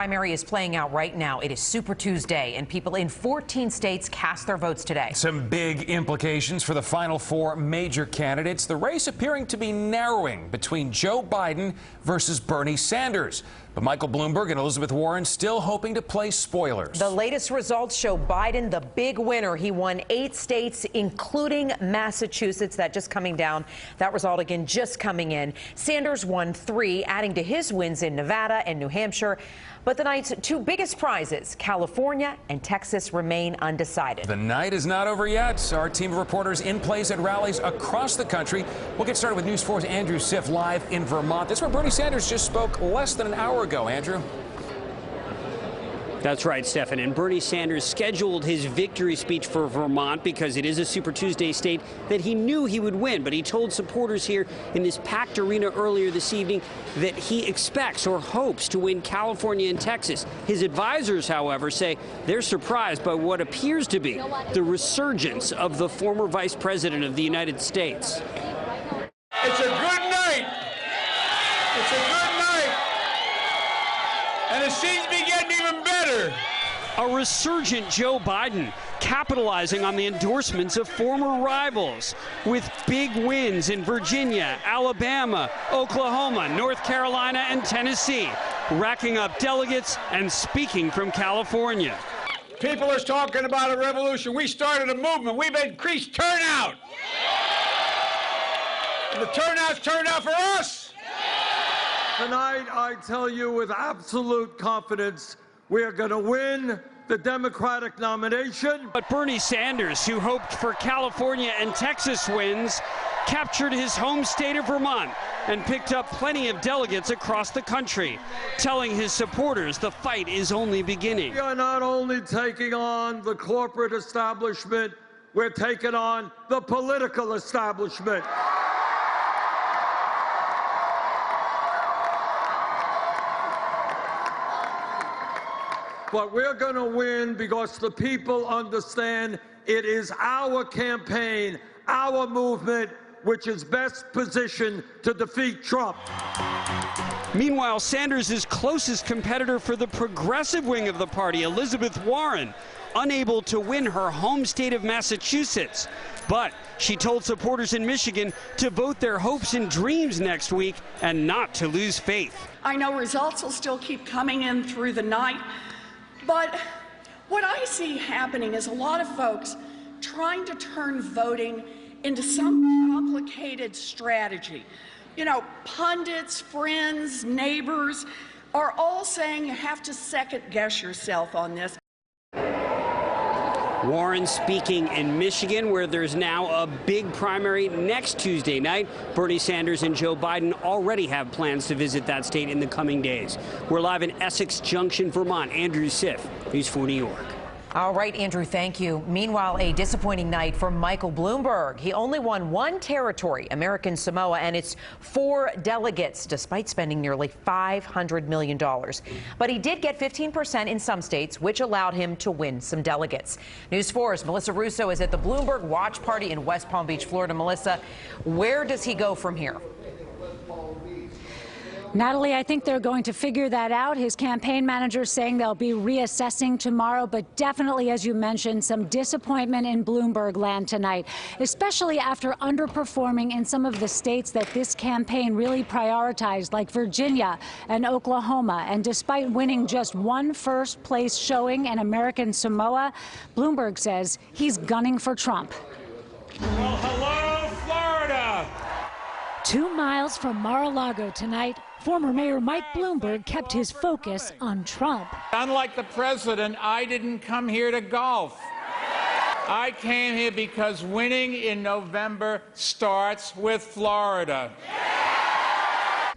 Primary is playing out right now. It is Super Tuesday, and people in 14 states cast their votes today. Some big implications for the final four major candidates. The race appearing to be narrowing between Joe Biden versus Bernie Sanders. But Michael Bloomberg and Elizabeth Warren still hoping to play spoilers. The latest results show Biden the big winner. He won 8 states, including Massachusetts. That just coming down. That result again just coming in. Sanders won 3, adding to his wins in Nevada and New Hampshire. But the night's 2 biggest prizes, California and Texas, remain undecided. The night is not over yet. Our team of reporters in place at rallies across the country. We'll get started with News 4's Andrew Siff live in Vermont. That's where Bernie Sanders just spoke less than an hour ago. Andrew? That's right, Stefan. And Bernie Sanders scheduled his victory speech for Vermont because it is a Super Tuesday state that he knew he would win. But he told supporters here in this packed arena earlier this evening that he expects or hopes to win California and Texas. His advisors, however, say they're surprised by what appears to be the resurgence of the former vice president of the United States. It's a good night. It's a good night. And it seems to be getting even better. A resurgent Joe Biden capitalizing on the endorsements of former rivals with big wins in Virginia, Alabama, Oklahoma, North Carolina, and Tennessee, racking up delegates and speaking from California. People are talking about a revolution. We started a movement. We've increased turnout. And the turnout's turned out for us. Tonight, I tell you with absolute confidence, we are going to win the Democratic nomination. But Bernie Sanders, who hoped for California and Texas wins, captured his home state of Vermont and picked up plenty of delegates across the country, telling his supporters the fight is only beginning. We are not only taking on the corporate establishment, we're taking on the political establishment. But we're going to win because the people understand it is our campaign, our movement, which is best positioned to defeat Trump. Meanwhile, Sanders' closest competitor for the progressive wing of the party, Elizabeth Warren, unable to win her home state of Massachusetts. But she told supporters in Michigan to vote their hopes and dreams next week and not to lose faith. I know results will still keep coming in through the night. But what I see happening is a lot of folks trying to turn voting into some complicated strategy. You know, pundits, friends, neighbors are all saying you have to second guess yourself on this. Warren speaking in Michigan, where there's now a big primary next Tuesday night. Bernie Sanders and Joe Biden already have plans to visit that state in the coming days. We're live in Essex Junction, Vermont. Andrew Siff, News 4 New York. All right, Andrew, thank you. Meanwhile, a disappointing night for Michael Bloomberg. He only won 1 territory, American Samoa, and its 4 delegates, despite spending nearly $500 million. But he did get 15% in some states, which allowed him to win some delegates. News 4's Melissa Russo is at the Bloomberg watch party in West Palm Beach, Florida. Melissa, where does he go from here? Natalie, I think they're going to figure that out. His campaign manager saying they'll be reassessing tomorrow, but definitely, as you mentioned, some disappointment in Bloomberg land tonight, especially after underperforming in some of the states that this campaign really prioritized, like Virginia and Oklahoma. And despite winning just 1 first-place showing in American Samoa, Bloomberg says he's gunning for Trump. Well, hello, Florida. 2 miles from Mar-a-Lago tonight, former Mayor Mike Bloomberg kept his focus on Trump. Unlike the president, I didn't come here to golf. I came here because winning in November starts with Florida.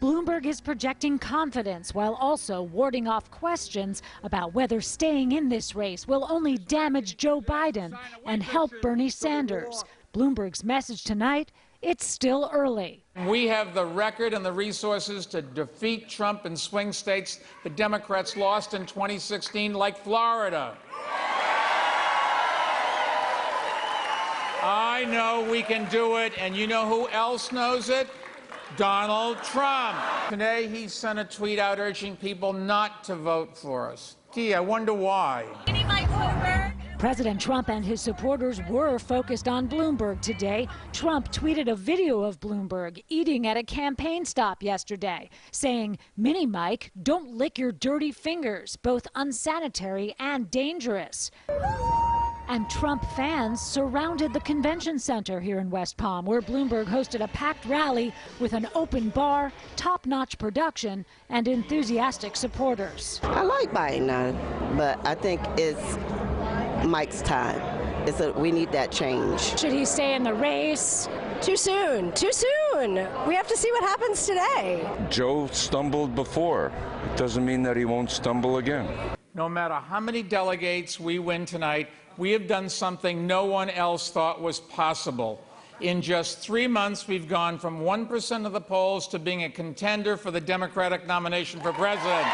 Bloomberg is projecting confidence while also warding off questions about whether staying in this race will only damage Joe Biden and help Bernie Sanders. Bloomberg's message tonight: it's still early. We have the record and the resources to defeat Trump in swing states the Democrats lost in 2016, like Florida. I know we can do it, and you know who else knows it? Donald Trump. Today, he sent a tweet out urging people not to vote for us. Gee, I wonder why. President Trump and his supporters were focused on Bloomberg today. Trump tweeted a video of Bloomberg eating at a campaign stop yesterday, saying, "Mini Mike, don't lick your dirty fingers, both unsanitary and dangerous." And Trump fans surrounded the convention center here in West Palm, where Bloomberg hosted a packed rally with an open bar, top-notch production, and enthusiastic supporters. I like Biden, but I think it's Mike's time. We need that change. Should he stay in the race? Too soon. Too soon. We have to see what happens today. Joe stumbled before. It doesn't mean that he won't stumble again. No matter how many delegates we win tonight, we have done something no one else thought was possible. In just 3 months, we've gone from 1% of the polls to being a contender for the Democratic nomination for president.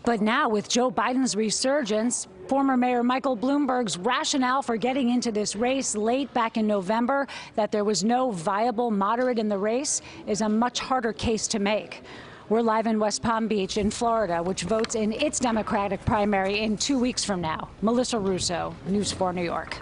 But now, with Joe Biden's resurgence, former Mayor Michael Bloomberg's rationale for getting into this race late back in November, that there was no viable moderate in the race, is a much harder case to make. We're live in West Palm Beach in Florida, which votes in its Democratic primary in 2 weeks from now. Melissa Russo, News 4 New York.